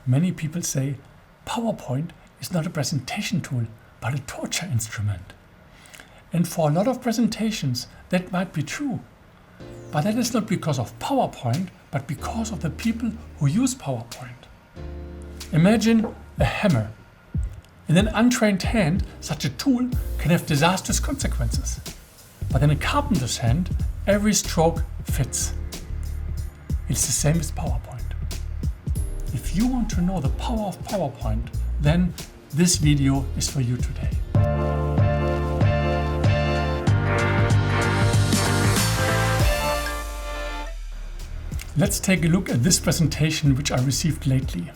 Many people say PowerPoint is not a presentation tool, but a torture instrument. And for a lot of presentations, that might be true. But that is not because of PowerPoint, but because of the people who use PowerPoint. Imagine a hammer. In an untrained hand, such a tool can have disastrous consequences. But in a carpenter's hand, every stroke fits. It's the same as PowerPoint. If you want to know the power of PowerPoint, then this video is for you today. Let's take a look at this presentation which I received lately.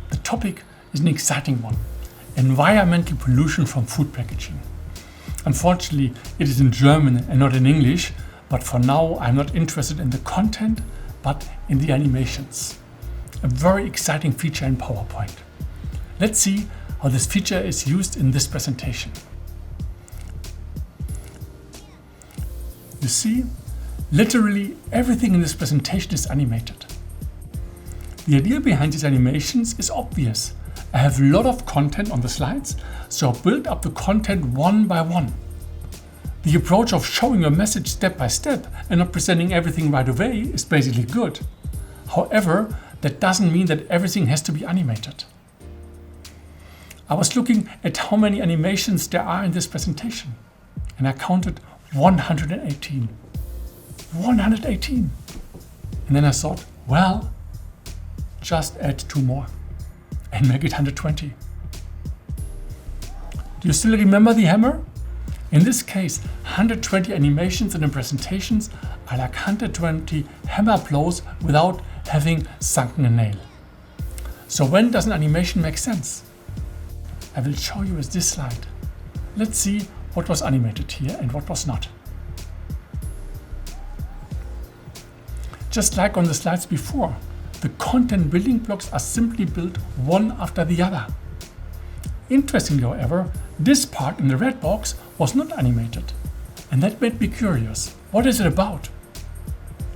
The topic is an exciting one: environmental pollution from food packaging. Unfortunately, it is in German and not in English, but for now I'm not interested in the content, but in the animations. A very exciting feature in PowerPoint. Let's see how this feature is used in this presentation. You see, literally everything in this presentation is animated. The idea behind these animations is obvious. I have a lot of content on the slides, so I build up the content one by one. The approach of showing a message step by step and not presenting everything right away is basically good. However, that doesn't mean that everything has to be animated. I was looking at how many animations there are in this presentation, and I counted 118. 118! And then I thought, well, just add 2 more and make it 120. Do you still remember the hammer? In this case, 120 animations in the presentations are like 120 hammer blows without having sunken a nail. So when does an animation make sense? I will show you with this slide. Let's see what was animated here and what was not. Just like on the slides before, the content building blocks are simply built one after the other. Interestingly, however, this part in the red box was not animated, and that made me curious. What is it about?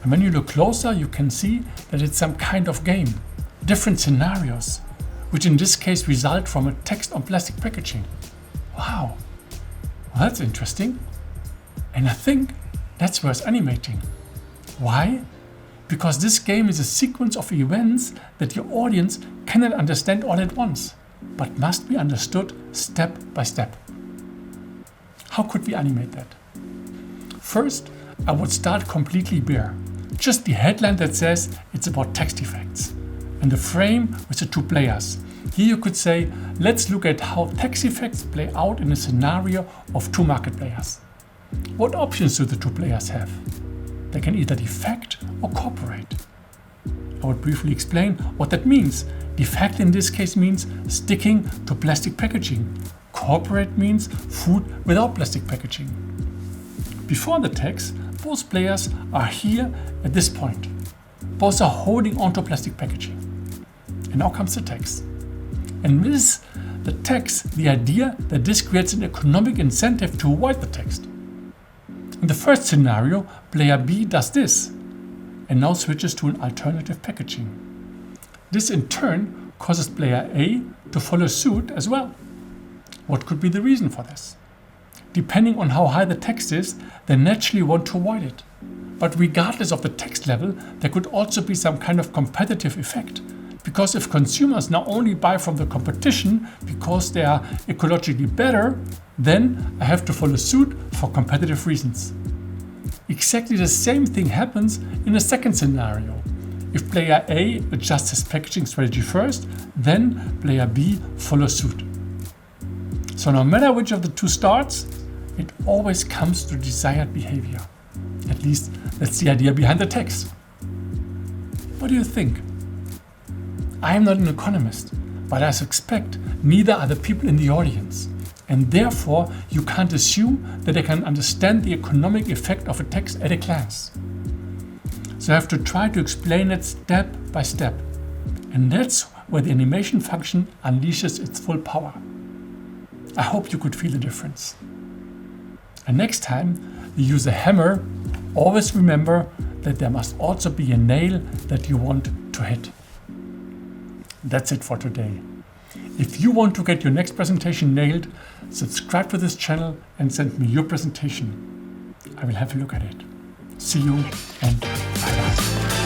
And when you look closer, you can see that it's some kind of game, different scenarios, which in this case result from a text on plastic packaging. Wow, well, that's interesting. And I think that's worth animating. Why? Because this game is a sequence of events that your audience cannot understand all at once, but must be understood step by step. How could we animate that? First, I would start completely bare. Just the headline that says it's about text effects, and the frame with the 2 players. Here you could say, let's look at how text effects play out in a scenario of 2 market players. What options do the 2 players have? They can either defect or cooperate. I would briefly explain what that means. Defect in this case means sticking to plastic packaging. Cooperate means food without plastic packaging. Before the text, both players are here at this point. Both are holding onto plastic packaging. And now comes the text. And with the text, the idea that this creates an economic incentive to avoid the text. In the first scenario, player B does this and now switches to an alternative packaging. This in turn causes player A to follow suit as well. What could be the reason for this? Depending on how high the text is, they naturally want to avoid it. But regardless of the text level, there could also be some kind of competitive effect. Because if consumers now only buy from the competition because they are ecologically better, then I have to follow suit for competitive reasons. Exactly the same thing happens in the second scenario. If player A adjusts his packaging strategy first, then player B follows suit. So no matter which of the 2 starts, it always comes to desired behavior. At least that's the idea behind the text. What do you think? I am not an economist, but I suspect neither are the people in the audience. And therefore, you can't assume that they can understand the economic effect of a text at a glance. So I have to try to explain it step by step. And that's where the animation function unleashes its full power. I hope you could feel the difference. And next time you use a hammer, always remember that there must also be a nail that you want to hit. That's it for today. If you want to get your next presentation nailed, subscribe to this channel and send me your presentation. I will have a look at it. See you and bye-bye.